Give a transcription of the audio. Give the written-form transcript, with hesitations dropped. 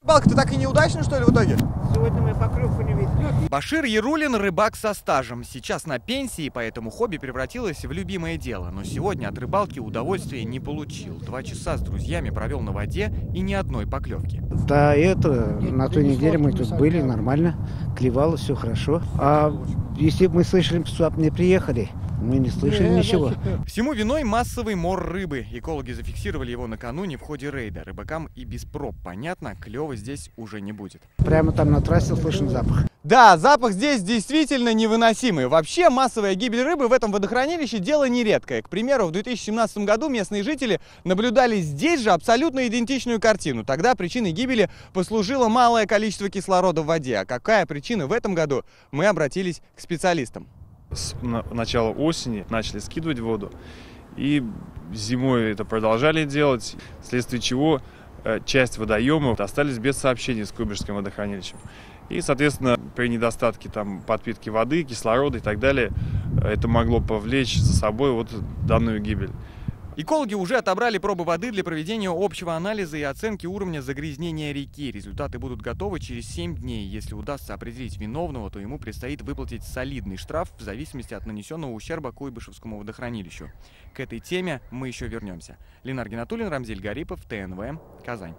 Рыбалка-то так и неудачно, что ли, в итоге? Сегодня мы поклевку не видели. Башир Ярулин – рыбак со стажем. Сейчас на пенсии, поэтому хобби превратилось в любимое дело. Но сегодня от рыбалки удовольствия не получил. 2 часа с друзьями провел на воде и ни одной поклевки. Да, на той неделе мы тут были, нормально, клевало, все хорошо. А если бы мы слышали, что не приехали, мы не слышали ничего. Всему виной массовый мор рыбы. Экологи зафиксировали его накануне в ходе рейда. Рыбакам и без проб понятно, клёва здесь уже не будет. Прямо там на трассе слышен запах. Да, запах здесь действительно невыносимый. Вообще массовая гибель рыбы в этом водохранилище дело нередкое. К примеру, в 2017 году местные жители наблюдали здесь же абсолютно идентичную картину. Тогда причиной гибели послужило малое количество кислорода в воде. А какая причина в этом году, мы обратились к специалистам. С начала осени начали скидывать воду, и зимой это продолжали делать, вследствие чего часть водоемов остались без сообщения с Куйбышевским водохранилищем. И, соответственно, при недостатке подпитки воды, кислорода и так далее, это могло повлечь за собой вот данную гибель. Экологи уже отобрали пробы воды для проведения общего анализа и оценки уровня загрязнения реки. Результаты будут готовы через 7 дней. Если удастся определить виновного, то ему предстоит выплатить солидный штраф в зависимости от нанесенного ущерба Куйбышевскому водохранилищу. К этой теме мы еще вернемся. Ленар Гинатуллин, Рамзиль Гарипов, ТНВ, Казань.